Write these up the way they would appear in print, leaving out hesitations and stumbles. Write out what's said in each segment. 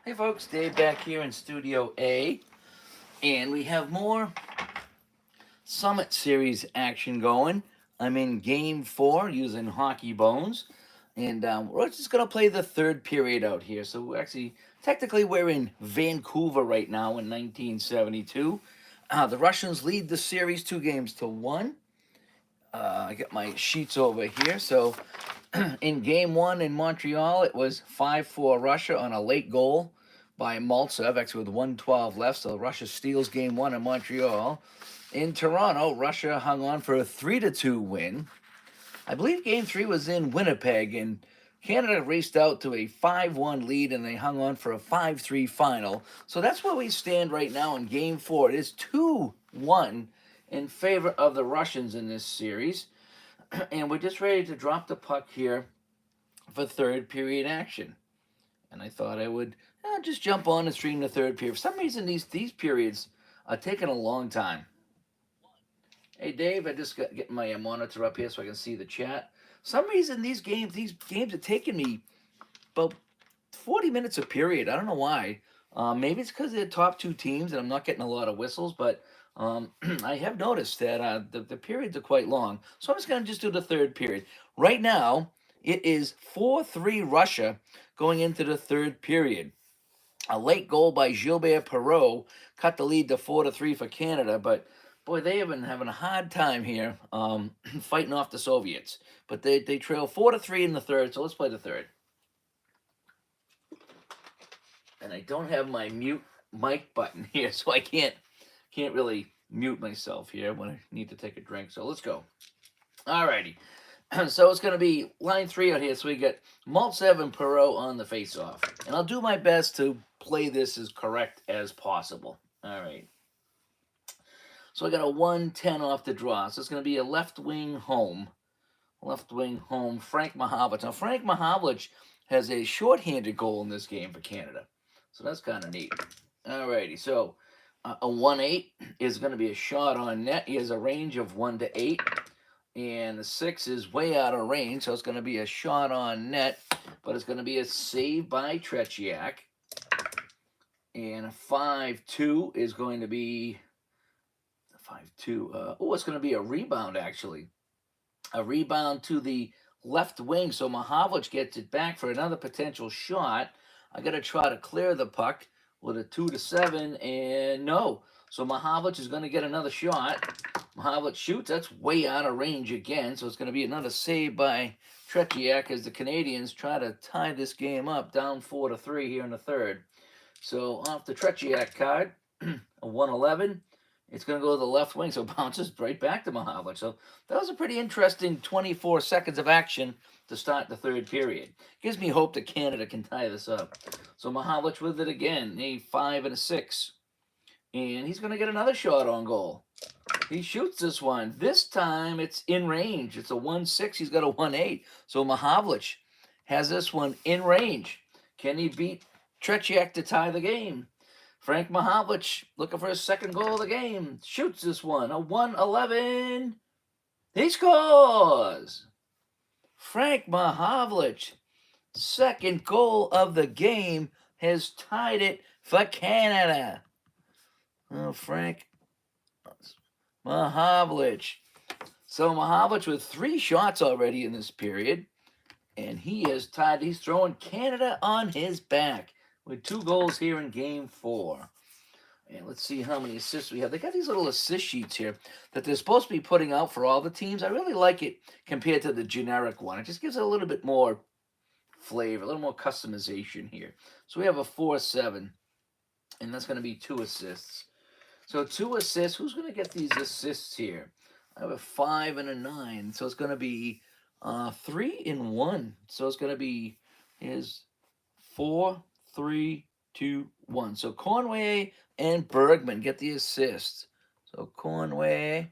Hey folks, Dave back here in Studio A, and we have more Summit Series action going. I'm in Game 4 using Hockey Bones, and we're just going to play the third period out here. So technically, we're in Vancouver right now in 1972. The Russians lead the series 2-1. I got my sheets over here. So in game one in Montreal, it was 5-4 Russia on a late goal by Maltsev, actually with 112 left. So Russia steals game one in Montreal. In Toronto, Russia hung on for a 3-2 win. I believe game three was in Winnipeg, and Canada raced out to a 5-1 lead, and they hung on for a 5-3 final. So that's where we stand right now in game four. It is 2-1 in favor of the Russians in this series. And we're just ready to drop the puck here for third period action. And I thought I would just jump on and stream the third period. For some reason, these periods are taking a long time. Hey Dave, I just got getting my monitor up here so I can see the chat. Some reason these games are taking me about 40 minutes a period. I don't know why. Maybe it's because they're top two teams and I'm not getting a lot of whistles, but I have noticed that the periods are quite long. So I'm just going to just do the third period. Right now, it is 4-3 Russia going into the third period. A late goal by Gilbert Perreault cut the lead to 4-3 for Canada, but boy, they have been having a hard time here fighting off the Soviets. But they trail 4-3 in the third, so let's play the third. And I don't have my mute mic button here, so I can't really mute myself here when I need to take a drink. So let's go. Alrighty. So it's going to be line three out here. So we get Maltsev and Perreault on the face-off. And I'll do my best to play this as correct as possible. All right. So I got a 110 off the draw. So it's going to be a left wing home. Left wing home, Frank Mahovlich. Now, Frank Mahovlich has a shorthanded goal in this game for Canada. So that's kind of neat. Alrighty, so a 1-8 is going to be a shot on net. He has a range of 1 to 8. And the 6 is way out of range, so it's going to be a shot on net. But it's going to be a save by Tretiak. And a 5-2 is going to be... 5-2. It's going to be a rebound, actually. A rebound to the left wing, so Mahovlich gets it back for another potential shot. I got to try to clear the puck with a 2-7, and no. So Mahovlich is going to get another shot. Mahovlich shoots. That's way out of range again, so it's going to be another save by Tretiak as the Canadians try to tie this game up, down 4-3 here in the third. So off the Tretiak card, a 111. It's going to go to the left wing, so it bounces right back to Mahovlich. So that was a pretty interesting 24 seconds of action to start the third period. Gives me hope that Canada can tie this up. So Mahovlich with it again, a 5 and a 6. And he's going to get another shot on goal. He shoots this one. This time it's in range. It's a 1-6. He's got a 1-8. So Mahovlich has this one in range. Can he beat Tretiak to tie the game? Frank Mahovlich looking for his second goal of the game. Shoots this one. A 1-11. He scores. Frank Mahovlich, second goal of the game, has tied it for Canada. Oh, Frank Mahovlich. So Mahovlich with 3 shots already in this period. And he is tied. He's throwing Canada on his back with 2 goals here in game 4. And let's see how many assists we have. They got these little assist sheets here that they're supposed to be putting out for all the teams. I really like it compared to the generic one. It just gives it a little bit more flavor, a little more customization here. So we have a 4-7, and that's going to be 2 assists. So 2 assists. Who's going to get these assists here? I have a 5 and a 9. So it's going to be 3 and 1. So it's going to be his 4, 3, 2, 1. So Conway and Bergman get the assist. So Conway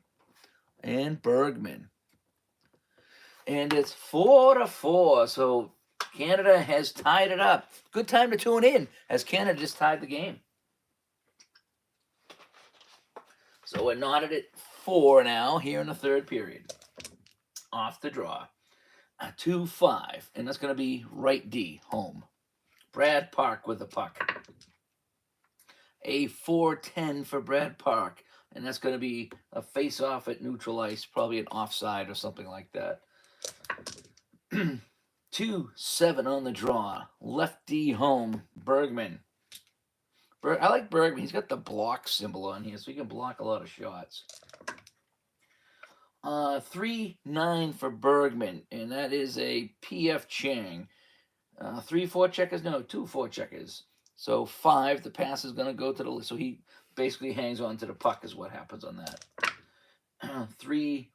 and Bergman. And it's 4-4. So Canada has tied it up. Good time to tune in as Canada just tied the game. So we're knotted at 4 now here in the third period. Off the draw. A 2-5. And that's going to be right D, home. Brad Park with the puck. a 4-10 for Brad Park. And that's going to be a face-off at neutral ice, probably an offside or something like that. 2-7 on the draw. Lefty home, Bergman. I like Bergman. He's got the block symbol on here, so he can block a lot of shots. 3-9 for Bergman, and that is a P.F. Chang. 3 4-checkers? No, 2 4-checkers. So 5, the pass is going to go to the... So he basically hangs on to the puck is what happens on that. 3-4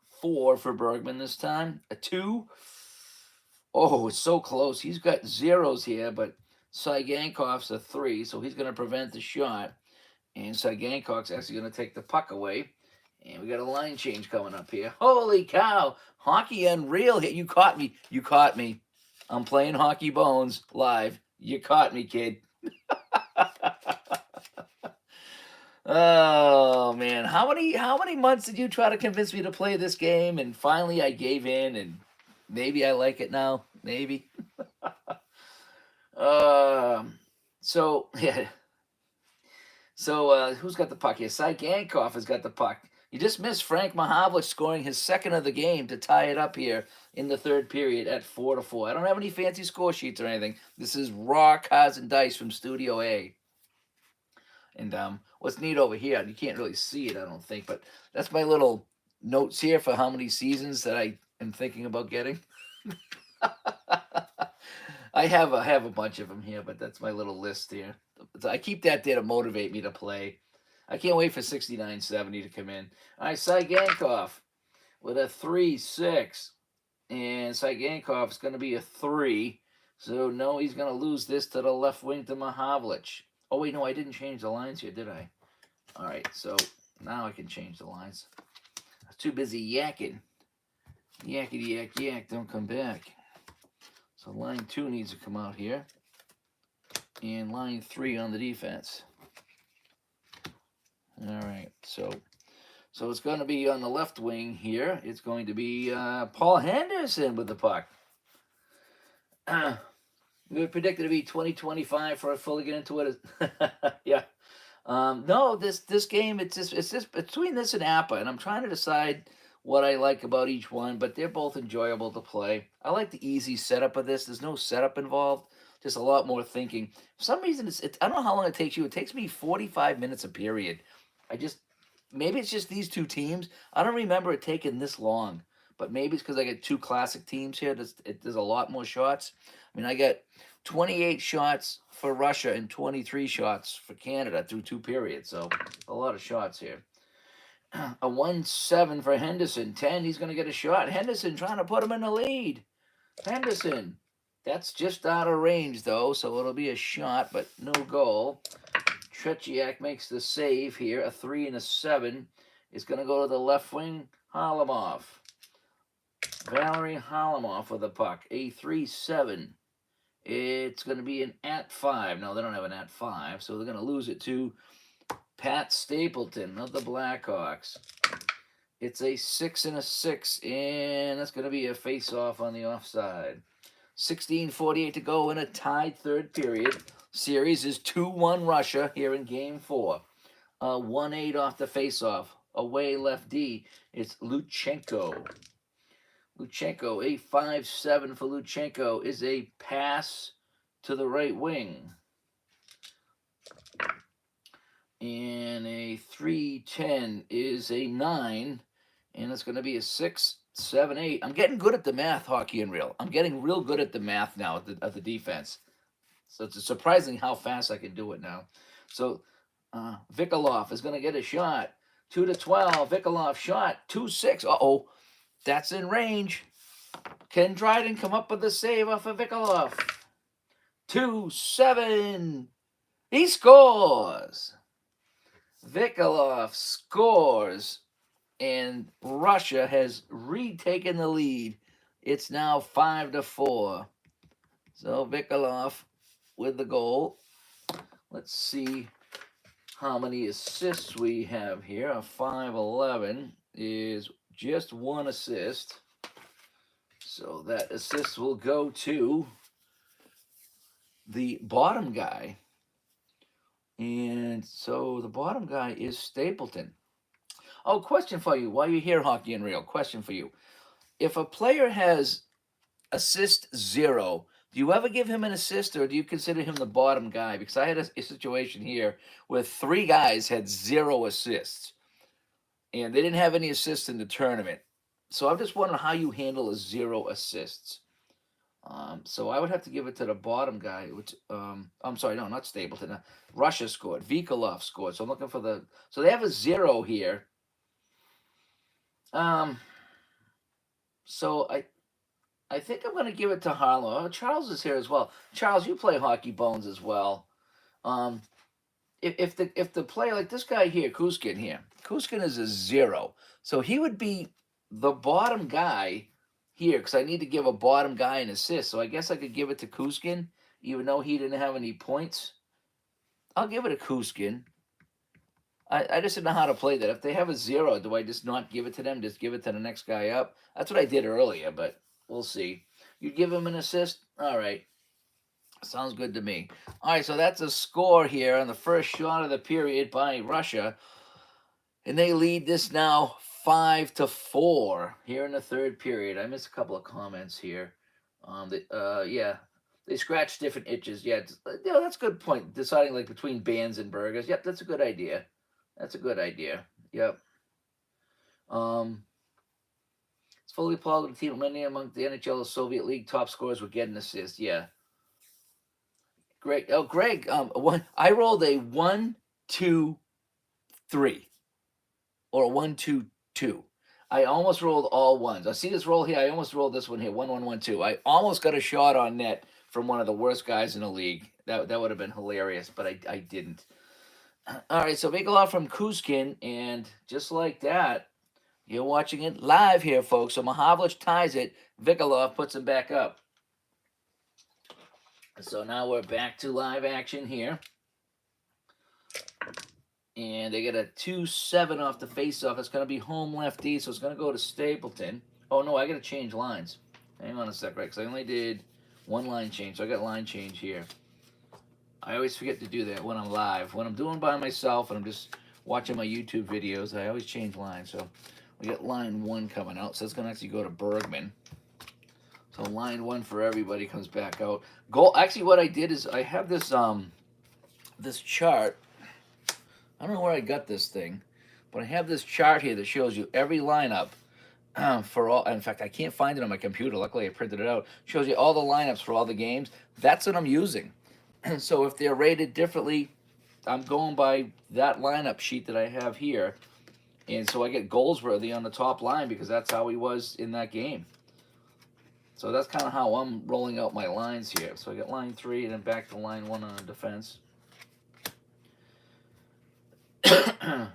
for Bergman this time. A 2. Oh, it's so close. He's got zeros here, but Saigankov's a 3, so he's going to prevent the shot. And Saigankov's actually going to take the puck away. And we got a line change coming up here. Holy cow. Hockey Unreal. You caught me. You caught me. I'm playing Hockey Bones live. You caught me, kid. Oh, man. How many months did you try to convince me to play this game? And finally I gave in, and maybe I like it now. Maybe. So, yeah. So, who's got the puck here? Saigankov has got the puck. You just missed Frank Mahavlich scoring his second of the game to tie it up here in the third period at 4-4. I don't have any fancy score sheets or anything. This is raw cards and dice from Studio A. And what's neat over here, you can't really see it, I don't think, but that's my little notes here for how many seasons that I am thinking about getting. I have a bunch of them here, but that's my little list here. I keep that there to motivate me to play. I can't wait for 6970 to come in. All right, Saigankov with a 3-6. And Saigankov's going to be a 3. So, no, he's going to lose this to the left wing to Mahavlich. Oh, wait, no, I didn't change the lines here, did I? All right, so now I can change the lines. I was too busy yakking. Yakety yak yak, don't come back. So line 2 needs to come out here. And line 3 on the defense. All right, so it's going to be on the left wing here. It's going to be Paul Henderson with the puck. We predicted to be 2025 for I fully get into it. Yeah. No, this game, it's just between this and Appa, and I'm trying to decide what I like about each one, but they're both enjoyable to play. I like the easy setup of this. There's no setup involved, just a lot more thinking. For some reason, I don't know how long it takes you. It takes me 45 minutes a period. Maybe it's just these two teams. I don't remember it taking this long, but maybe it's because I got 2 classic teams here. There's a lot more shots. I mean, I got 28 shots for Russia and 23 shots for Canada through 2 periods, so a lot of shots here. A 1-7 for Henderson. 10, he's going to get a shot. Henderson trying to put him in the lead. Henderson. That's just out of range, though, so it'll be a shot, but no goal. Tretiak makes the save here. A 3 and a 7 is going to go to the left wing. Halamov. Valery Halamov with the puck. A 3-7. It's going to be an @5. No, they don't have an @5, so they're going to lose it to Pat Stapleton of the Blackhawks. It's a 6 and a 6, and that's going to be a face-off on the offside. 16:48 to go in a tied third period. Series is 2-1 Russia here in Game 4. 1-8 off the face-off. Away left D. It's Luchenko. Luchenko, a 5-7 for Luchenko, is a pass to the right wing. And a 3-10 is a 9, and it's going to be a 6-7-8. I'm getting good at the math, Hockey Unreal. I'm getting real good at the math now at the defense. So it's surprising how fast I can do it now. So Vikolov is going to get a shot. 2-12. Vikolov shot. 2-6. Uh-oh. That's in range. Can Dryden come up with the save off of Vikolov? 2-7. He scores. Vikolov scores. And Russia has retaken the lead. It's now 5-4. So Vikolov with the goal. Let's see how many assists we have here. A 5-11 is just 1 assist. So that assist will go to the bottom guy, And so the bottom guy is Stapleton. Oh, question for you. While you're here, Hockey and Real, question for you. If a player has assist 0, do you ever give him an assist or do you consider him the bottom guy? Because I had a situation here where 3 guys had 0 assists and they didn't have any assists in the tournament. So I'm just wondering how you handle a 0 assists. So I would have to give it to the bottom guy, which I'm sorry, no, not Stapleton. Russia scored. Vikolov scored. So I'm looking for the. So they have a 0 here. Um, so I think I'm going to give it to Harlow. Oh, Charles is here as well. Charles, you play hockey bones as well. Um, if the player like this guy here, Kuskin here, Kuskin is a 0, so he would be the bottom guy here because I need to give a bottom guy an assist. So I guess I could give it to Kuskin, even though he didn't have any points. I'll give it to Kuskin. I just didn't know how to play that. If they have a 0, do I just not give it to them? Just give it to the next guy up? That's what I did earlier, but we'll see. You give him an assist? All right. Sounds good to me. All right, so that's a score here on the first shot of the period by Russia. And they lead this now 5-4 here in the third period. I missed a couple of comments here. Yeah, they scratch different itches. Yeah, that's a good point. Deciding like between bands and burgers. Yep, that's a good idea. That's a good idea. Yep. Um, it's fully plausible the team many among the NHL and Soviet League top scorers would get an assist. Yeah. Greg. Oh, Greg. I rolled a 1-2-3 or a 1-2-2. I almost rolled all ones. I see this roll here. I almost rolled this one here. 1-1-1-2. I almost got a shot on net from one of the worst guys in the league. That would have been hilarious, but I didn't. All right, so Vigilov from Kuskin, and just like that, you're watching it live here, folks. So Mahavlich ties it. Vigilov puts him back up. So now we're back to live action here. And they get a 2-7 off the faceoff. It's going to be home lefty, so it's going to go to Stapleton. Oh, no, I got to change lines. Hang on a sec, right? Because I only did one line change, so I got line change here. I always forget to do that when I'm live. When I'm doing by myself and I'm just watching my YouTube videos, I always change lines. So we got line 1 coming out, so it's going to actually go to Bergman. So line 1 for everybody comes back out. Goal. Actually, what I did is I have this this chart. I don't know where I got this thing, but I have this chart here that shows you every lineup for all. In fact, I can't find it on my computer. Luckily, I printed it out. Shows you all the lineups for all the games. That's what I'm using. So if they're rated differently, I'm going by that lineup sheet that I have here. And so I get Goldsworthy on the top line because that's how he was in that game. So that's kind of how I'm rolling out my lines here. So I got line 3 and then back to line 1 on defense. I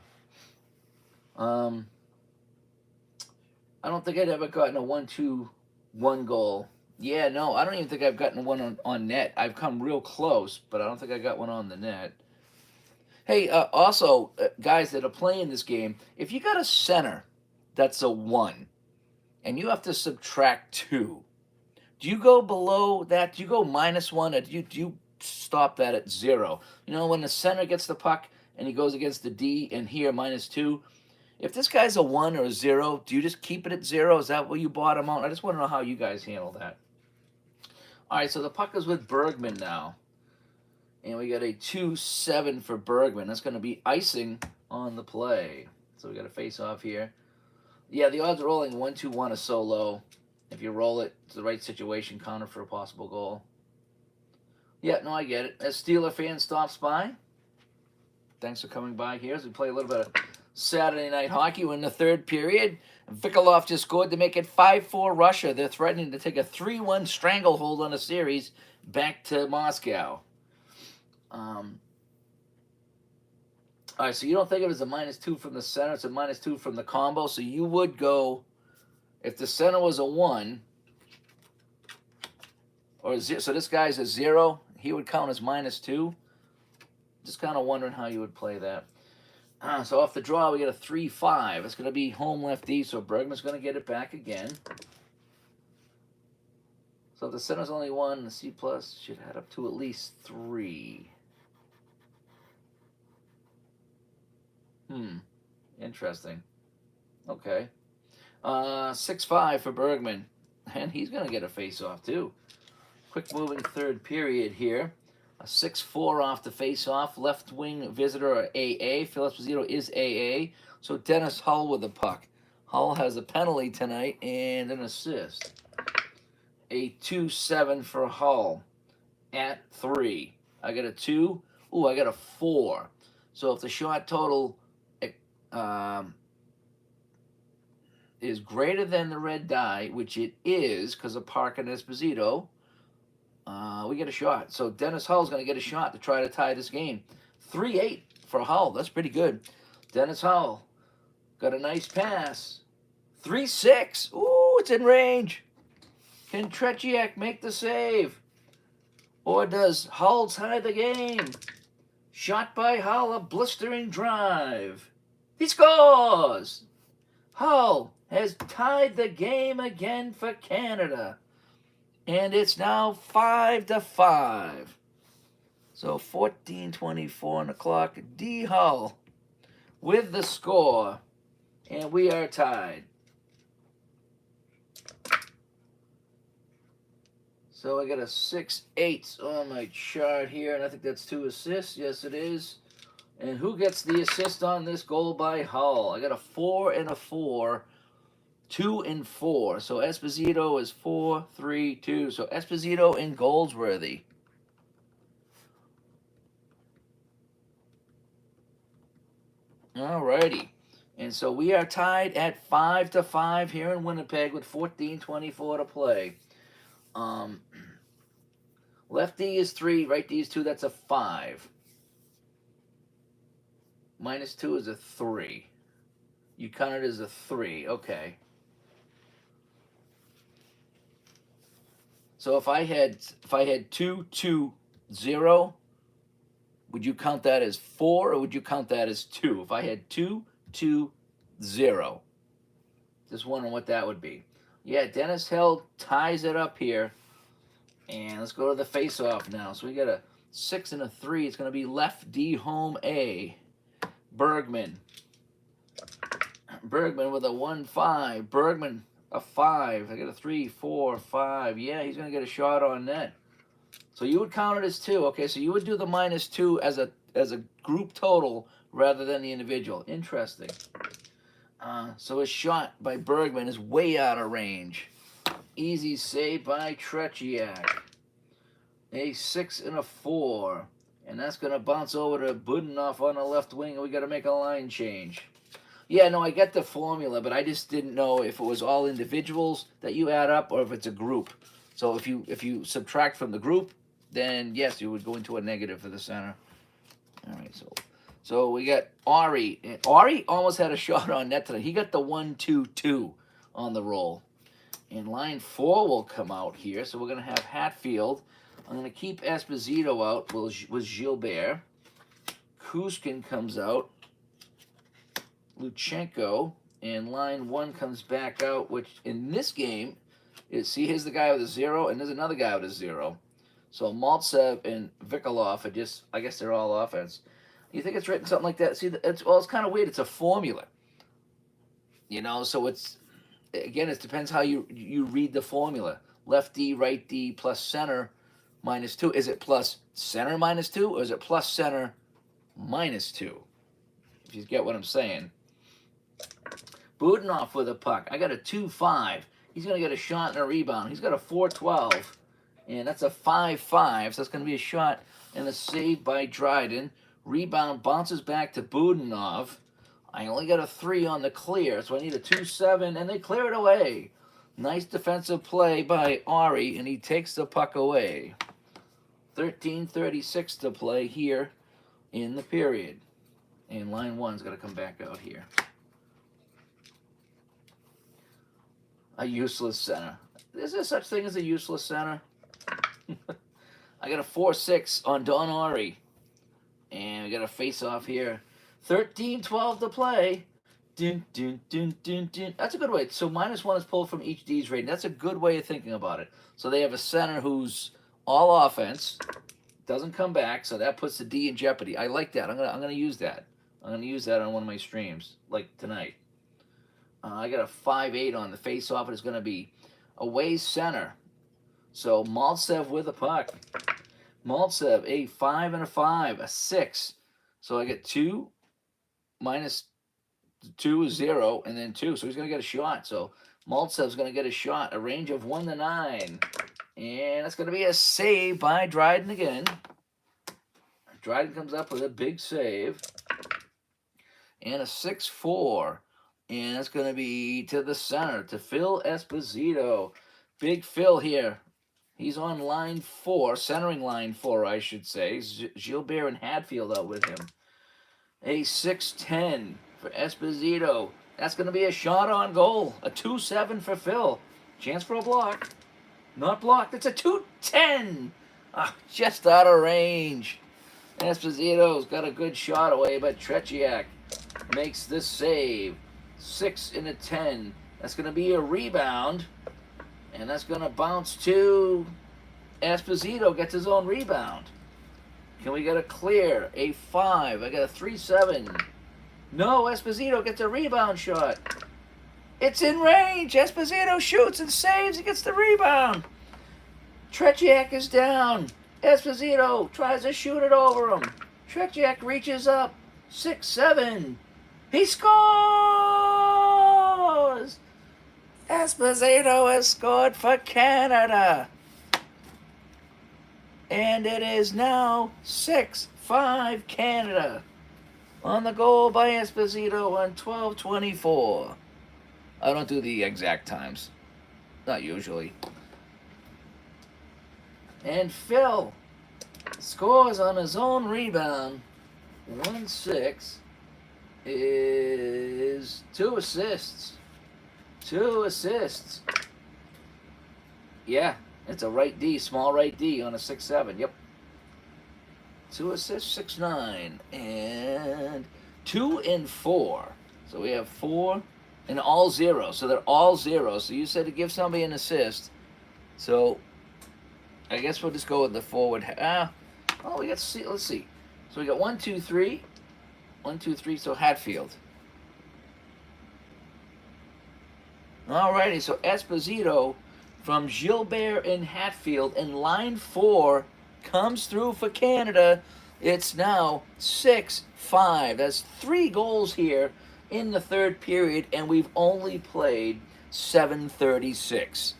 don't think I'd ever gotten a 1-2-1 goal. Yeah, no, I don't even think I've gotten one on net. I've come real close, but I don't think I got one on the net. Hey, also, guys that are playing this game, if you got a center that's a 1 and you have to subtract 2, do you go below that? Do you go -1 or do you stop that at 0? You know, when the center gets the puck and he goes against the D and here -2, if this guy's a 1 or a 0, do you just keep it at 0? Is that where you bottom out? I just want to know how you guys handle that. All right, so the puck is with Bergman now. And we got a 2-7 for Bergman. That's going to be icing on the play. So we got a face-off here. Yeah, the odds of rolling 1-2-1 is so low. If you roll it to the right situation, counter for a possible goal. Yeah, no, I get it. As Steeler fan stops by, thanks for coming by here as we play a little bit of Saturday night hockey. We're in the third period. Vikolov just scored to make it 5-4 Russia. They're threatening to take a 3-1 stranglehold on the series back to Moscow. All right, so you don't think of it as a -2 from the center. It's a -2 from the combo. So you would go, if the center was a 1, or a 0, so this guy's a 0, he would count as -2. Just kind of wondering how you would play that. So off the draw, we get a 3-5. It's going to be home lefty, so Bergman's going to get it back again. So if the center's only 1, the C+ should add up to at least 3. Interesting. Okay. 6-5 for Bergman. And he's going to get a face-off, too. Quick moving third period here. A 6-4 off the face-off. Left wing visitor AA. Phil Esposito is AA. So Dennis Hull with the puck. Hull has a penalty tonight and an assist. A 2-7 for Hull at 3. I got a 2. Ooh, I got a 4. So if the shot total is greater than the red die, which it is because of Park and Esposito, we get a shot. So Dennis Hull's going to get a shot to try to tie this game. 3-8 for Hull. That's pretty good. Dennis Hull got a nice pass. 3-6. Ooh, it's in range. Can Tretiak make the save? Or does Hull tie the game? Shot by Hull, a blistering drive. He scores! Hull has tied the game again for Canada. And it's now 5-5. So 14:24 on the clock. D. Hull with the score. And we are tied. So I got a 6-8 on my chart here, and I think that's 2 assists. Yes, it is. And who gets the assist on this goal by Hull? I got a 4 and a 4. 2 and 4. So Esposito is 4, 3, 2. So Esposito and Goldsworthy. Alrighty. And so we are tied at 5-5 here in Winnipeg with 14:24 to play. Left D is 3, right D is 2. That's a 5. Minus 2 is a 3. You count it as a 3. Okay. So if I had 2, 2, 0, would you count that as 4 or would you count that as 2? If I had 2, 2, 0. Just wondering what that would be. Yeah, Dennis Hill ties it up here. And let's go to the face-off now. So we got a 6 and a 3. It's going to be left D home A. Bergman. Bergman with a 1-5. Bergman a 5. I got a 3, 4, 5. Yeah, he's going to get a shot on net. So you would count it as 2. Okay, so you would do the minus 2 as a group total rather than the individual. Interesting. So a shot by Bergman is way out of range. Easy save by Tretiak. A 6 and a 4. And that's going to bounce over to Budenov on the left wing, and we got to make a line change. Yeah, no, I get the formula, but I just didn't know if it was all individuals that you add up or if it's a group. So if you subtract from the group, then yes, you would go into a negative for the center. All right, so we got Ari. And Ari almost had a shot on net tonight. He got the 1-2-2 on the roll. And line 4 will come out here. So we're going to have Hatfield. I'm going to keep Esposito out with Gilbert. Kuskin comes out. Luchenko. And line 1 comes back out, which in this game, see, here's the guy with a 0, and there's another guy with a 0. So Maltsev and Vikolov are just, I guess they're all offense. You think it's written something like that? See, it's kind of weird. It's a formula. You know, so it's, again, it depends how you read the formula. Left D, right D, plus center, minus 2. Is it plus center minus 2, or is it plus center minus 2? If you get what I'm saying. Budenov with a puck. I got a 2-5. He's going to get a shot and a rebound. He's got a 4-12. And that's a 5-5. So that's going to be a shot and a save by Dryden. Rebound bounces back to Budenov. I only got a 3 on the clear, so I need a 2-7, and they clear it away. Nice defensive play by Ari, and he takes the puck away. 13:36 to play here in the period. And line 1's got to come back out here. A useless center. Is there such thing as a useless center? I got a 4-6 on Don Ari. And we got a face-off here. 13:12 to play. Dun, dun, dun, dun, dun. That's a good way. So -1 is pulled from each D's rating. That's a good way of thinking about it. So they have a center who's all offense, doesn't come back, so that puts the D in jeopardy. I like that. I'm gonna use that. I'm going to use that on one of my streams, like tonight. I got a 5-8 on the face-off. It's going to be away center. So Maltsev with a puck. Maltsev, a 5 and a 5, a 6. So I get 2 minus 2 is 0, and then 2. So he's going to get a shot. So Maltsev's going to get a shot, a range of 1 to 9. And that's going to be a save by Dryden again. Dryden comes up with a big save. And a 6-4. And that's going to be to the center, to Phil Esposito. Big Phil here. He's on line 4, centering line 4, I should say. Gilbert and Hatfield out with him. A 6-10 for Esposito. That's going to be a shot on goal. A 2-7 for Phil. Chance for a block. Not blocked. It's a 2-10. Just out of range. Esposito's got a good shot away, but Tretiak makes the save. 6 and a 10. That's going to be a rebound. And that's going to bounce to Esposito. Gets his own rebound. Can we get a clear? A 5. I got a 3-7. No, Esposito gets a rebound shot. It's in range. Esposito shoots and saves. He gets the rebound. Tretiak is down. Esposito tries to shoot it over him. Tretiak reaches up. 6-7. He scores! Esposito has scored for Canada. And it is now 6-5 Canada. On the goal by Esposito on 12:24. I don't do the exact times. Not usually. And Phil scores on his own rebound. 1-6 is 2 assists. 2 assists. Yeah, it's a right D, small right D on a 6-7. Yep. 2 assists, 6-9. And 2 and 4. So we have 4 and all 0. So they're all 0. So you said to give somebody an assist. So I guess we'll just go with the forward. We got to see. Let's see. So we got 1, 2, 3. 1, 2, 3. So Hatfield. Alrighty. So Esposito from Gilbert and Hatfield in line 4 comes through for Canada. It's now 6-5. That's 3 goals here in the third period, and we've only played 7:36.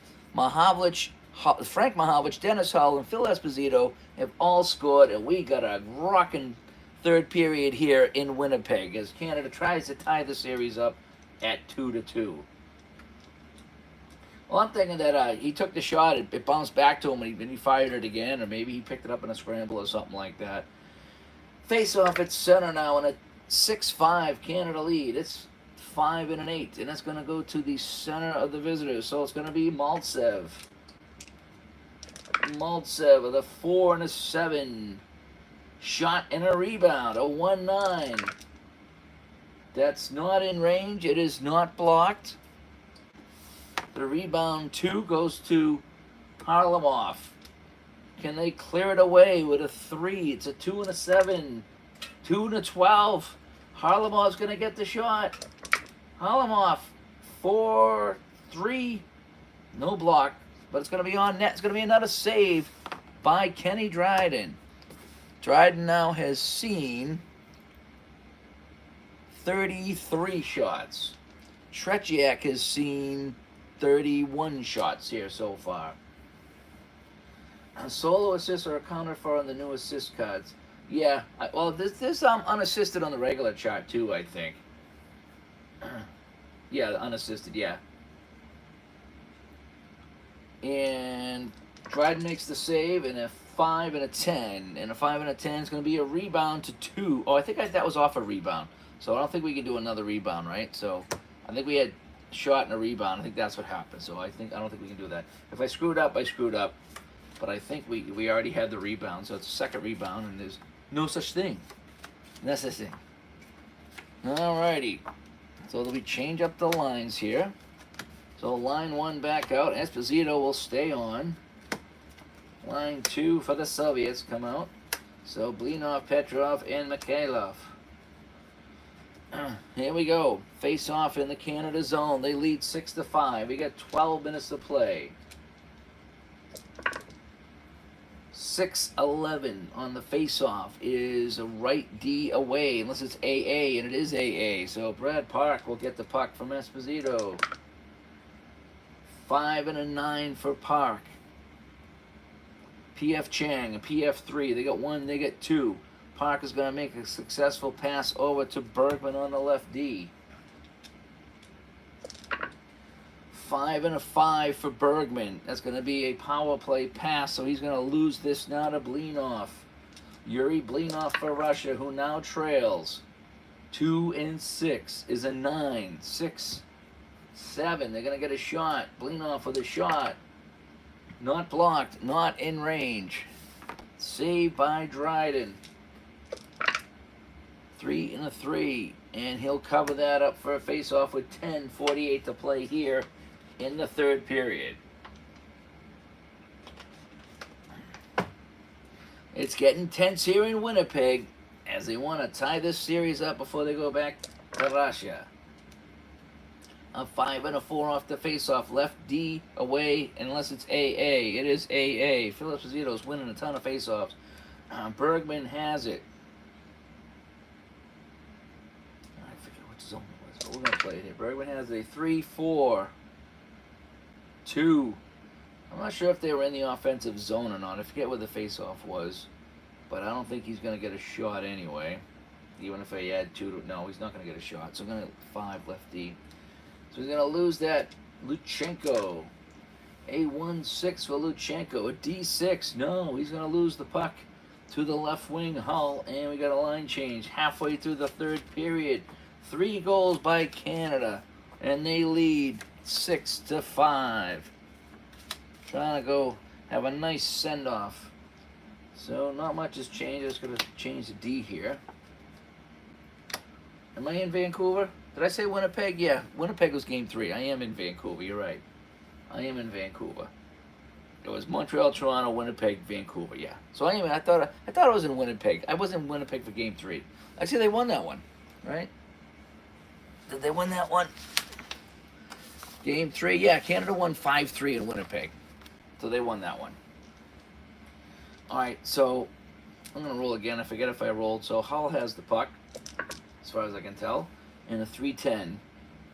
Frank Mahovlich, Dennis Hull, and Phil Esposito have all scored, and we got a rocking third period here in Winnipeg as Canada tries to tie the series up at 2-2. Well, I'm thinking that he took the shot, it bounced back to him, and he fired it again, or maybe he picked it up in a scramble or something like that. Face off at center now, and a 6-5 Canada lead. It's 5 and an 8, and that's going to go to the center of the visitors. So it's going to be Maltsev. Maltsev with a 4 and a 7. Shot and a rebound, a 1-9. That's not in range. It is not blocked. The rebound 2 goes to Harlamov. Can they clear it away with a 3? It's a 2 and a 7. 2 and a 12. Harlamov's going to get the shot. Harlamov, 4-3. No block, but it's going to be on net. It's going to be another save by Kenny Dryden. Dryden now has seen 33 shots. Tretiak has seen 31 shots here so far. Solo assists are accounted for on the new assist cards. Yeah, this unassisted on the regular chart too, I think. Yeah, unassisted, yeah. And Dryden makes the save, and a 5 and a 10. And a 5 and a 10 is going to be a rebound to 2. Oh, I think that was off a rebound. So I don't think we can do another rebound, right? So I think we had shot and a rebound. I think that's what happened. So I don't think we can do that. If I screwed up, I screwed up. But I think we already had the rebound. So it's a second rebound, and there's no such thing. That's the thing. Alrighty. So we change up the lines here. So line 1 back out. Esposito will stay on. Line 2 for the Soviets come out. So Blinov, Petrov, and Mikhailov. Here we go. Face off in the Canada zone. They lead 6-5. We got 12 minutes to play. 6-11 on the face-off is a right D away, unless it's AA, and it is AA. So Brad Park will get the puck from Esposito. 5 and a 9 for Park. PF Chang, a PF3. They got 1, they get 2. Park is going to make a successful pass over to Bergman on the left D. 5 and a 5 for Bergman. That's going to be a power play pass, so he's going to lose this now to Blinov. Yuri Blinov for Russia, who now trails. 2 and 6 is a 9. 6, 7. They're going to get a shot. Blinov with a shot. Not blocked, not in range. Saved by Dryden. 3 and a 3. And he'll cover that up for a face-off with 10:48 to play here in the third period. It's getting tense here in Winnipeg as they want to tie this series up before they go back to Russia. A 5 and a 4 off the face-off. Left D away unless it's AA. It is AA. Philip Esposito's winning a ton of face-offs. Bergman has it. I forget which zone it was, but we're going to play it here. Bergman has a 3-4. 2. I'm not sure if they were in the offensive zone or not. I forget where the face-off was. But I don't think he's going to get a shot anyway. Even if I add 2 to... No, he's not going to get a shot. So I'm going to 5 left D. So he's going to lose that. Luchenko. A 1-6 for Luchenko. A D6. No, he's going to lose the puck to the left wing, Hull. And we got a line change halfway through the third period. 3 goals by Canada. And they lead 6-5. Trying to go have a nice send-off. So not much has changed. I'm just going to change the D here. Am I in Vancouver? Did I say Winnipeg? Yeah, Winnipeg was game 3. I am in Vancouver. You're right. I am in Vancouver. It was Montreal, Toronto, Winnipeg, Vancouver. Yeah. So anyway, I thought I was in Winnipeg. I was in Winnipeg for game 3. Actually, they won that one, right? Did they win that one? Game 3. Yeah, Canada won 5-3 in Winnipeg. So they won that one. All right. So I'm gonna roll again. I forget if I rolled. So Hull has the puck, as far as I can tell. And a 3-10.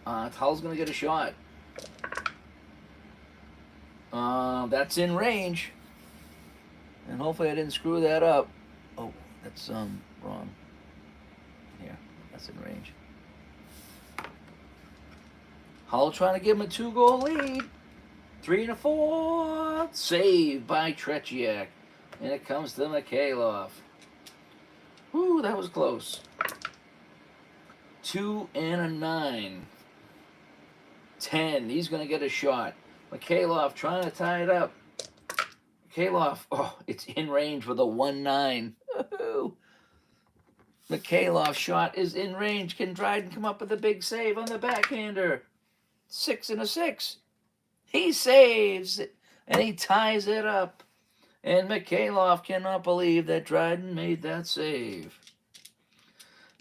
Hull's going to get a shot. That's in range. And hopefully I didn't screw that up. Oh, that's wrong. Here, that's in range. Hull trying to give him a 2-goal lead. 3 and a 4. Saved by Tretiak. And it comes to Mikhailov. Whew, that was close. 2 and a 9. 10. He's going to get a shot. Mikhailov trying to tie it up. Mikhailov, oh, it's in range with a 1-9. Mikhailov's shot is in range. Can Dryden come up with a big save on the backhander? 6 and a 6. He saves it, and he ties it up. And Mikhailov cannot believe that Dryden made that save.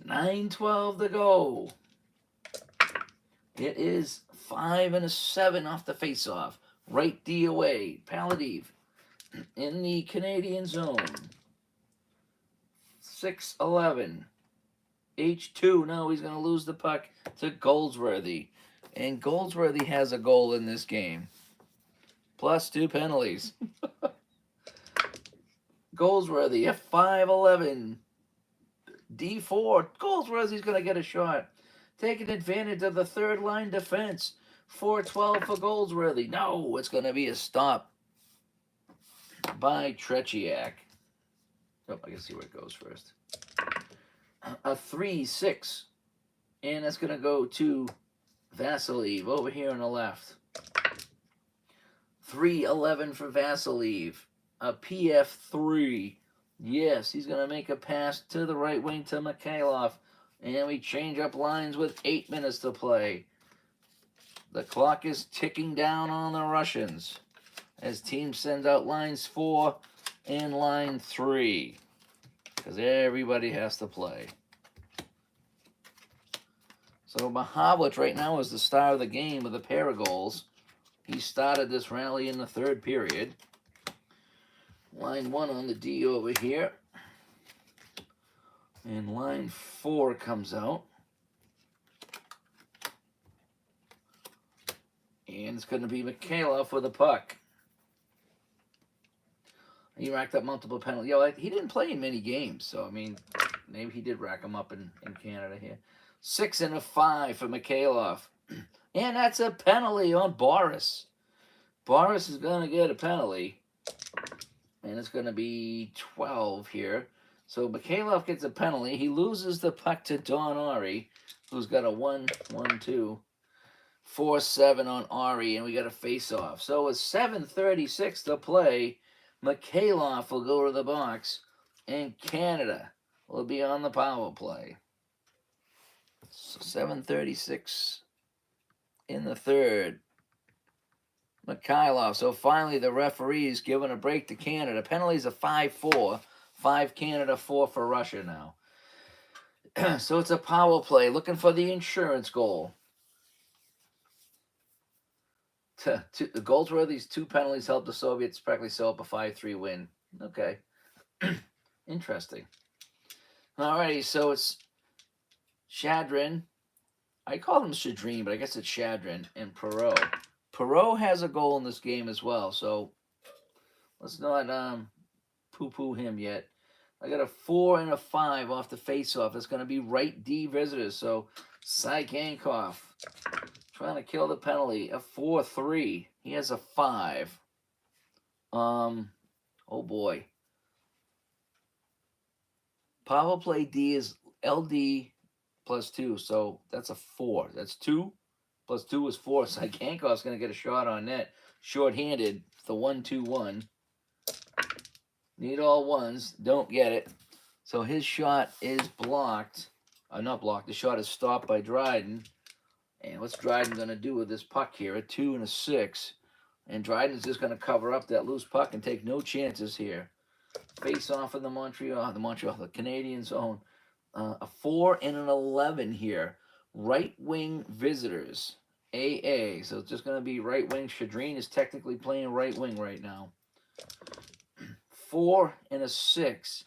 9:12 to go. It is 5 and a 7 off the face-off. Right D away. Paladiv in the Canadian zone. 6-11. H2. No, he's going to lose the puck to Goldsworthy. And Goldsworthy has a goal in this game. Plus 2 penalties. Goldsworthy, F5-11. D4. Goldsworthy's going to get a shot. Taking advantage of the third line defense. 4-12 for Goldsworthy. No, it's going to be a stop by Tretiak. Oh, I can see where it goes first. A 3-6. And that's going to go to Vasiliev over here on the left. 3-11 for Vasiliev. A PF3. Yes, he's going to make a pass to the right wing to Mikhailov. And we change up lines with 8 minutes to play. The clock is ticking down on the Russians as team sends out lines 4 and line 3. Because everybody has to play. So Mahavlich right now is the star of the game with a pair of goals. He started this rally in the third period. Line 1 on the D over here. And line 4 comes out. And it's going to be Mikhailov with the puck. He racked up multiple penalties. You know, he didn't play in many games, so, I mean, maybe he did rack them up in Canada here. 6 and a 5 for Mikhailov. And that's a penalty on Boris. Boris is going to get a penalty. And it's going to be 12 here. So Mikhailov gets a penalty. He loses the puck to Don Ari, who's got a 1-1-2. 4-7 on Ari, and we got a face-off. So with 7:36 to play, Mikhailov will go to the box, and Canada will be on the power play. So 7:36 in the third. Mikhailov. So finally, the referee's giving a break to Canada. Penalties are 5-4. 5 Canada, 4 for Russia now. So it's a power play. Looking for the insurance goal. The Goldsworthy's 2 penalties helped the Soviets practically sew up a 5-3 win. Okay. Interesting. Alrighty, so it's Shadrin. I call him Shadrin, but I guess it's Shadrin and Perreault. Perreault has a goal in this game as well, so let's not poo-poo him yet. I got a 4 and a 5 off the face-off. It's going to be right D visitors, so Saigankov trying to kill the penalty. A 4-3. He has a 5. Oh boy. Power play D is LD plus 2, so that's a 4. That's 2 plus 2 is 4. Saigankov's going to get a shot on net. Short-handed. The 1-2-1. Need all ones. Don't get it. So his shot is blocked. Not blocked. The shot is stopped by Dryden. And what's Dryden going to do with this puck here? A 2 and a 6. And Dryden's just going to cover up that loose puck and take no chances here. Face off in the Canadian zone. A 4 and an 11 here. Right wing visitors. AA. So it's just going to be right wing. Shadrin is technically playing right wing right now. 4 and a 6.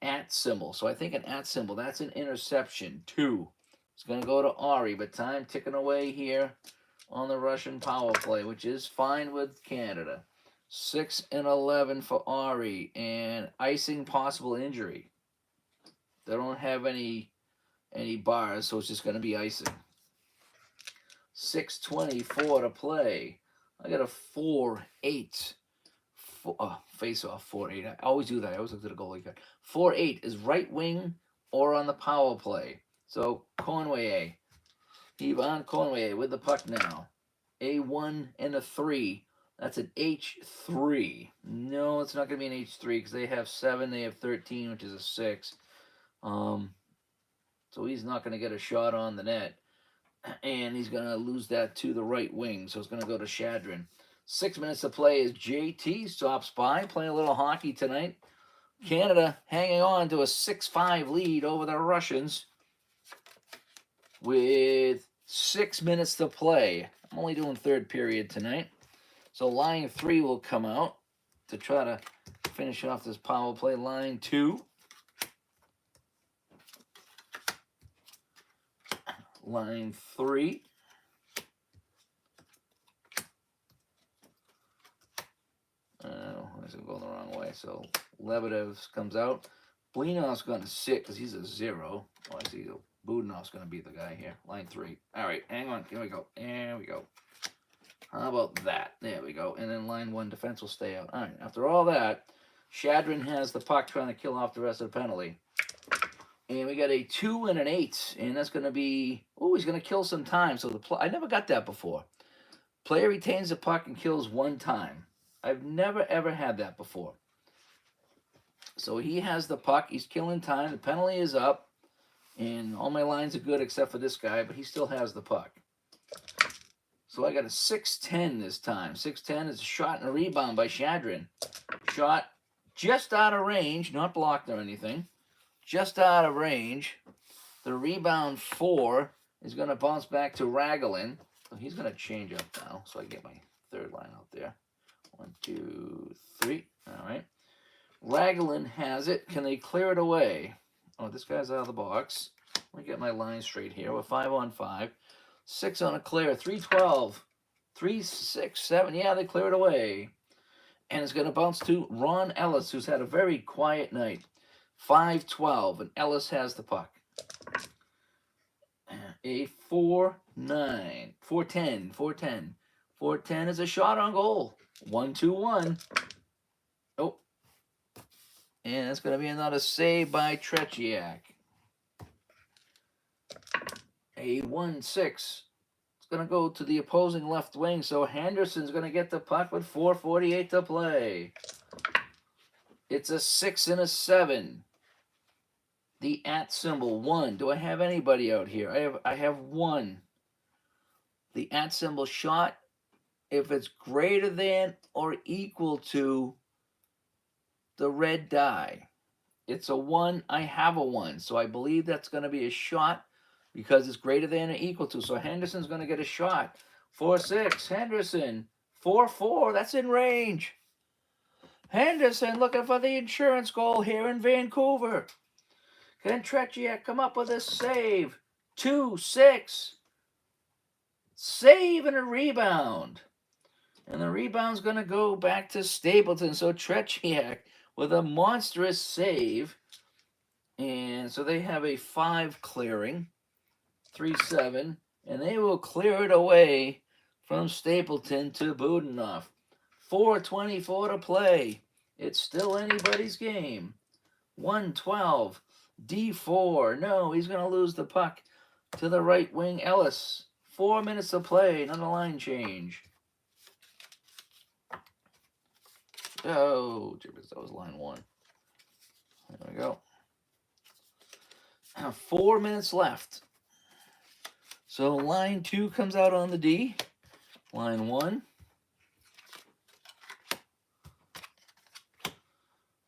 At symbol. So I think an at symbol. That's an interception. 2. It's going to go to Ari, but time ticking away here on the Russian power play, which is fine with Canada. 6 and 11 for Ari, and icing possible injury. They don't have any bars, so it's just going to be icing. 6:24 to play. I got a 4-8. Face off 4-8. I always do that. I always look at the goalie card. 4-8 is right wing or on the power play. So Conway, Ivan Conway with the puck now. A 1 and a 3. That's an H3. No, it's not going to be an H3 because they have 7. They have 13, which is a 6. So he's not going to get a shot on the net. And he's going to lose that to the right wing. So it's going to go to Shadrin. 6 minutes to play as JT stops by, playing a little hockey tonight. Canada hanging on to a 6-5 lead over the Russians with 6 minutes to play. I'm only doing third period tonight. So line 3 will come out to try to finish off this power play. Line 2. Line 3. I'm going the wrong way. So Lebedev comes out. Blinov's going to sit because he's a 0. Oh, I see. Budanov's going to be the guy here. Line 3. All right, hang on. Here we go. There we go. How about that? There we go. And then line 1 defense will stay out. All right, after all that, Shadrin has the puck trying to kill off the rest of the penalty. And we got a 2 and an 8. And that's going to be... Oh, he's going to kill some time. So I never got that before. Player retains the puck and kills 1 time. I've never, ever had that before. So he has the puck. He's killing time. The penalty is up. And all my lines are good except for this guy, but he still has the puck. So I got a 6-10 this time. 6-10 is a shot and a rebound by Shadrin. Shot just out of range, not blocked or anything. Just out of range. The rebound 4 is going to bounce back to Raglan. So he's going to change up now. So I get my third line out there. 1, 2, 3. All right. Raglan has it. Can they clear it away? Oh, this guy's out of the box. Let me get my line straight here. We're 5 on 5. 6 on a clear. 3-12. 3-6-7. Yeah, they clear it away. And it's going to bounce to Ron Ellis, who's had a very quiet night. 5-12. And Ellis has the puck. A 4-9. 4-10. 4-10. 4-10 is a shot on goal. 1-2-1. Oh. And it's going to be another save by Tretiak. A 1-6. It's going to go to the opposing left wing. So Henderson's going to get the puck with 4:48 to play. It's a 6 and a 7. The @ symbol 1. Do I have anybody out here? I have 1. The @ symbol shot. If it's greater than or equal to the red die, it's a 1. I have a 1. So I believe that's going to be a shot because it's greater than or equal to. So Henderson's going to get a shot. 4-6. Henderson. 4-4. That's in range. Henderson looking for the insurance goal here in Vancouver. Can Tretiak come up with a save? 2-6. Save and a rebound. And the rebound's going to go back to Stapleton. So Tretiak with a monstrous save. And so they have a 5 clearing. 3-7. And they will clear it away from Stapleton to Budinoff. 4:24 to play. It's still anybody's game. 1-12. D4. No, he's going to lose the puck to the right wing. Ellis. 4 minutes to play. Another line change. Oh, that was line 1. There we go. 4 minutes left. So line 2 comes out on the D. Line 1.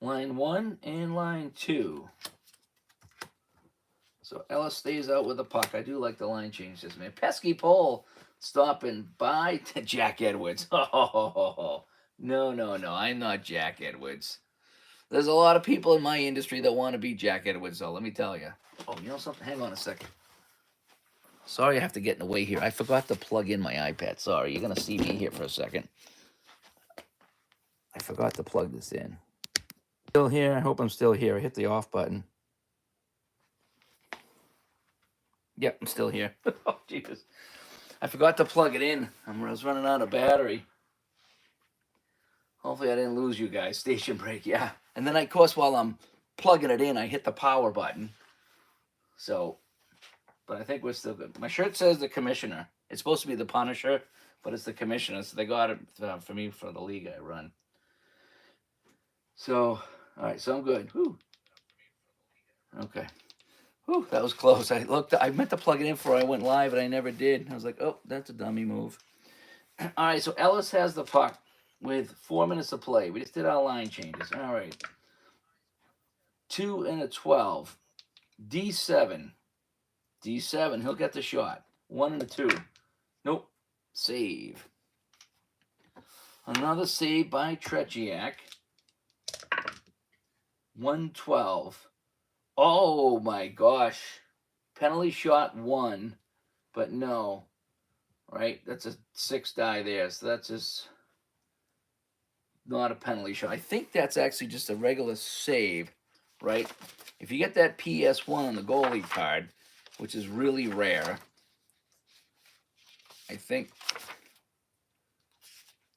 Line 1 and line 2. So Ellis stays out with the puck. I do like the line changes, man. Pesky Pole stopping by to Jack Edwards. Oh, no. I'm not Jack Edwards. There's a lot of people in my industry that want to be Jack Edwards, though. Let me tell you. Oh, you know something? Hang on a second. Sorry, I have to get in the way here. I forgot to plug in my iPad. Sorry, you're going to see me here for a second. I forgot to plug this in. Still here? I hope I'm still here. I hit the off button. Yep, I'm still here. Oh, Jesus. I forgot to plug it in. I was running out of battery. Hopefully I didn't lose you guys. Station break, yeah. And then, of course, while I'm plugging it in, I hit the power button. So, but I think we're still good. My shirt says the Commissioner. It's supposed to be the Punisher, but it's the Commissioner. So they got it for me for the league I run. So, all right, so I'm good. Whew. Okay. Whew, that was close. I meant to plug it in before I went live, and I never did. I was like, oh, that's a dummy move. All right, so Ellis has the puck with 4 minutes to play. We just did our line changes. All right. 2 and a 12. D7. D7. He'll get the shot. 1 and a 2. Nope. Save. Another save by Tretiak. 1-12. Oh my gosh. Penalty shot 1, but no. Right? That's a 6 die there. So that's just not a penalty shot. I think that's actually just a regular save, right? If you get that PS1 on the goalie card, which is really rare, I think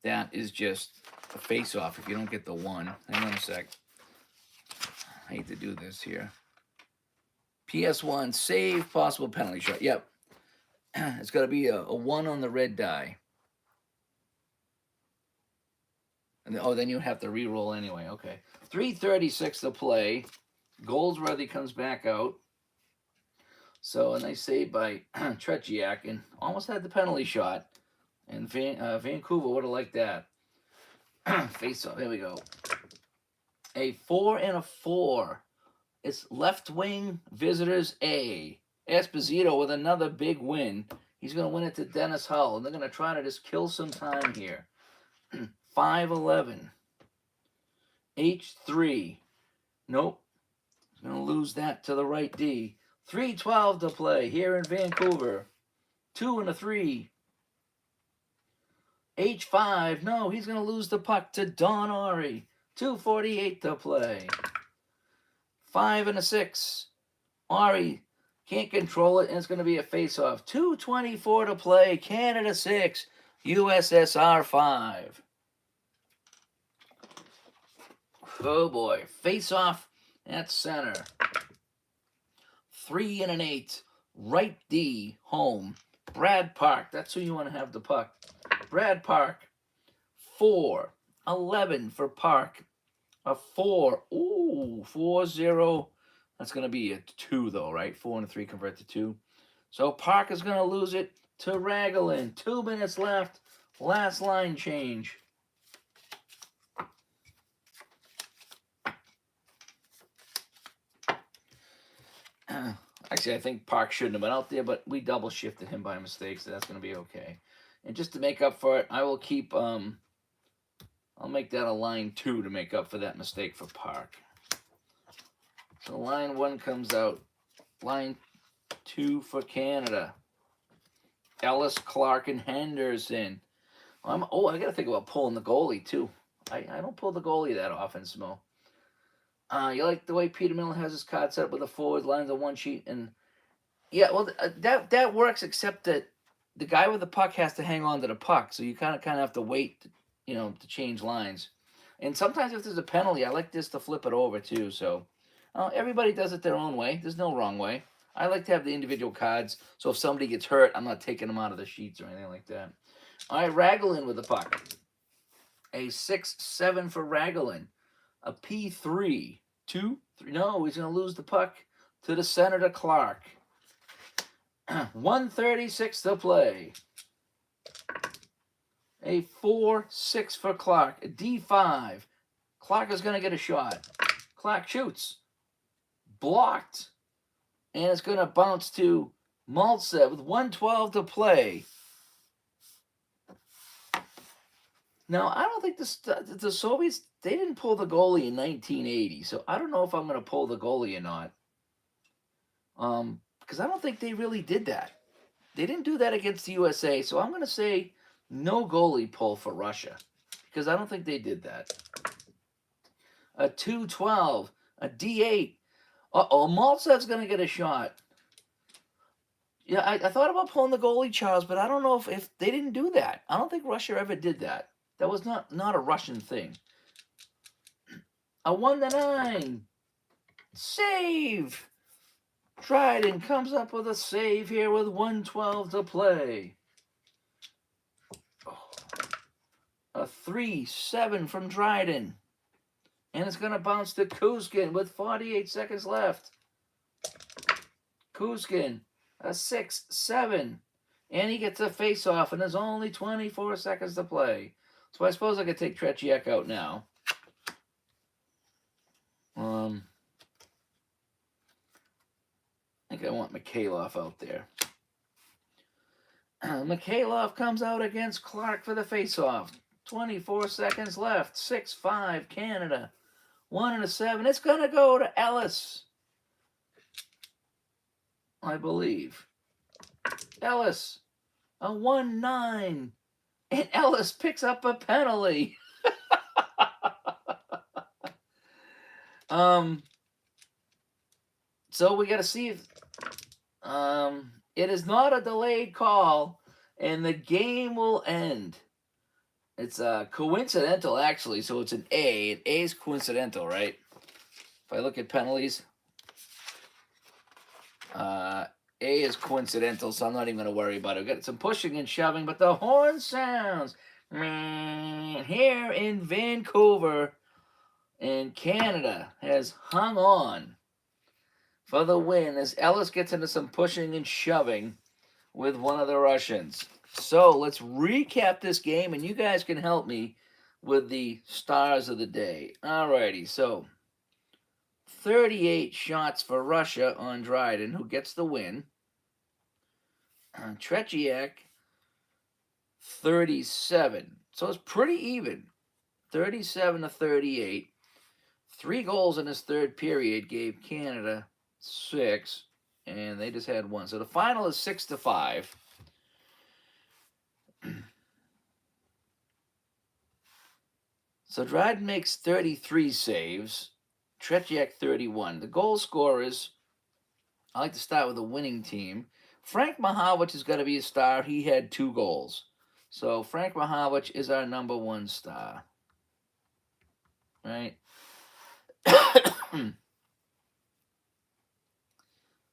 that is just a face-off if you don't get the 1. Hang on a sec. I hate to do this here. PS1, save, possible penalty shot. Yep. It's got to be a 1 on the red die. And then you have to re-roll anyway. Okay. 3:36 to play. Goldsworthy comes back out. So a nice save by Tretiak, and almost had the penalty shot. And Vancouver would have liked that. Face off. Here we go. A 4 and a 4. It's left wing visitors A. Esposito with another big win. He's going to win it to Dennis Hull, and they're going to try to just kill some time here. 5-11. H3. Nope. He's going to lose that to the right D. 3-12 to play here in Vancouver. 2 and a 3. H5. No, he's going to lose the puck to Don Ori. 2:48 to play. 5 and a 6. Ori can't control it, and it's going to be a face-off. 2:24 to play. Canada 6. USSR 5. Oh boy. Face-off at center. 3 and an 8. Right D. Home. Brad Park. That's who you want to have the puck. Brad Park. 4-11 for Park. A 4. Ooh, 4-0. That's going to be a 2, though, right? 4 and a 3 convert to 2. So Park is going to lose it to Raglan. 2 minutes left. Last line change. Actually, I think Park shouldn't have been out there, but we double shifted him by mistake, so that's going to be okay. And just to make up for it, I will keep... I'll make that a line 2 to make up for that mistake for Park. So line 1 comes out. Line 2 for Canada. Ellis, Clark, and Henderson. I got to think about pulling the goalie, too. I don't pull the goalie that often, Smo. You like the way Peter Millen has his card set up with the forward lines on one sheet? And yeah, well, that works, except that the guy with the puck has to hang on to the puck. So you kind of have to wait to change lines. And sometimes if there's a penalty, I like this to flip it over too. So everybody does it their own way. There's no wrong way. I like to have the individual cards. So if somebody gets hurt, I'm not taking them out of the sheets or anything like that. All right, Raglan with the puck. A 6-7 for Raglan. A P3. 2, 3. No, he's going to lose the puck to the center to Clark. 1:36 to play. A 4-6 for Clark. A D5. Clark is going to get a shot. Clark shoots. Blocked. And it's going to bounce to Maltsev with 1:12 to play. Now, I don't think the Soviets, they didn't pull the goalie in 1980. So I don't know if I'm going to pull the goalie or not. Because I don't think they really did that. They didn't do that against the USA. So I'm going to say no goalie pull for Russia. Because I don't think they did that. A 2-12. A D8. Uh-oh, Maltsev's going to get a shot. Yeah, I thought about pulling the goalie, Charles, but I don't know if they didn't do that. I don't think Russia ever did that. That was not a Russian thing. A 1-9. Save. Dryden comes up with a save here with 1:12 to play. A 3-7 from Dryden. And it's going to bounce to Kuzkin with 48 seconds left. Kuzkin, a 6-7. And he gets a face-off, and there's only 24 seconds to play. So I suppose I could take Tretiak out now. I think I want Mikhailov out there. Mikhailov comes out against Clark for the face-off. 24 seconds left. 6-5 Canada. 1-7. It's going to go to Ellis, I believe. Ellis, a 1-9. And Ellis picks up a penalty. So we got to see if it is not a delayed call, and the game will end. It's coincidental, actually, so it's an A. An A is coincidental, right? If I look at penalties, A is coincidental, so I'm not even going to worry about it. We've got some pushing and shoving, but the horn sounds here in Vancouver, and Canada has hung on for the win as Ellis gets into some pushing and shoving with one of the Russians. So let's recap this game, and you guys can help me with the stars of the day. Alrighty, so 38 shots for Russia on Dryden, who gets the win. Tretiak 37. So it's pretty even. 37 to 38. 3 goals in this third period gave Canada 6, and they just had 1. So the final is 6 to 5. So Dryden makes 33 saves, Tretiak 31. The goal scorers, I like to start with a winning team. Frank Mahovlich has got to be a star. He had 2 goals. So Frank Mahovlich is our number 1 star. Right?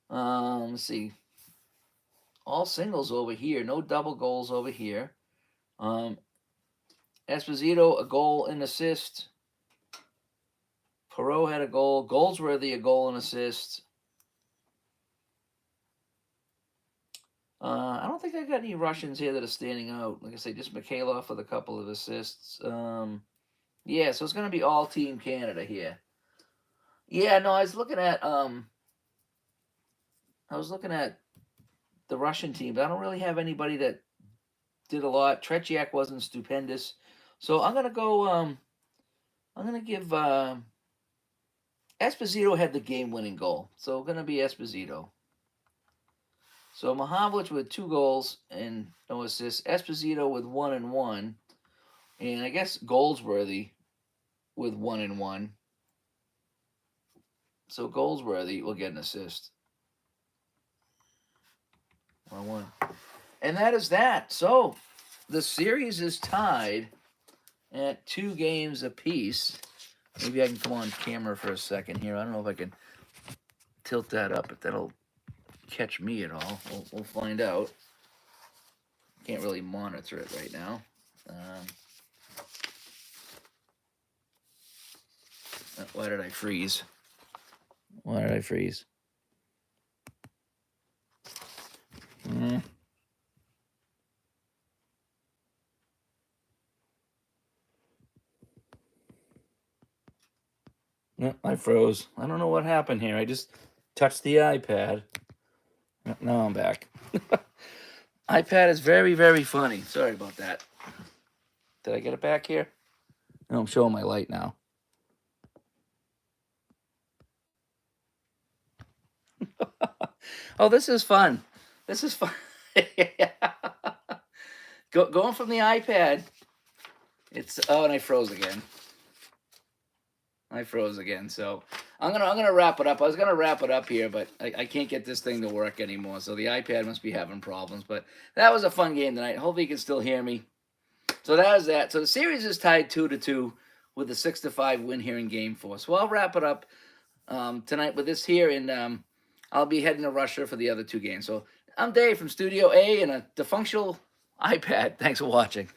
Let's see. All singles over here. No double goals over here. Esposito, a goal and assist. Perreault had a goal. Goldsworthy, a goal and assist. I don't think I got any Russians here that are standing out. Like I say, just Mikhailov with a couple of assists. Yeah, so it's going to be all Team Canada here. Yeah, no, I was looking at the Russian team, but I don't really have anybody that did a lot. Tretiak wasn't stupendous, so I'm gonna go. I'm gonna give Esposito had the game-winning goal, so gonna be Esposito. So Mahovlich with 2 goals and no assists. Esposito with 1 and 1, and I guess Goldsworthy with 1 and 1. So Goldsworthy will get an assist. 1-1. And that is that. So the series is tied at 2 games apiece. Maybe I can come on camera for a second here. I don't know if I can tilt that up, if that'll catch me at all. We'll find out. Can't really monitor it right now. Why did I freeze? Why did I freeze? No, I froze. I don't know what happened here. I just touched the iPad. Now I'm back. iPad is very, very funny. Sorry about that. Did I get it back here? No, I'm showing my light now. Oh, this is fun. This is fun. Going from the iPad. And I froze again. So I'm gonna wrap it up. I was gonna wrap it up here, but I can't get this thing to work anymore. So the iPad must be having problems. But that was a fun game tonight. Hopefully you can still hear me. So that is that. So the series is tied 2-2 with a 6-5 win here in Game 4. So I'll wrap it up tonight with this here, and I'll be heading to Russia for the other 2 games. So I'm Dave from Studio A and a defunctional iPad. Thanks for watching.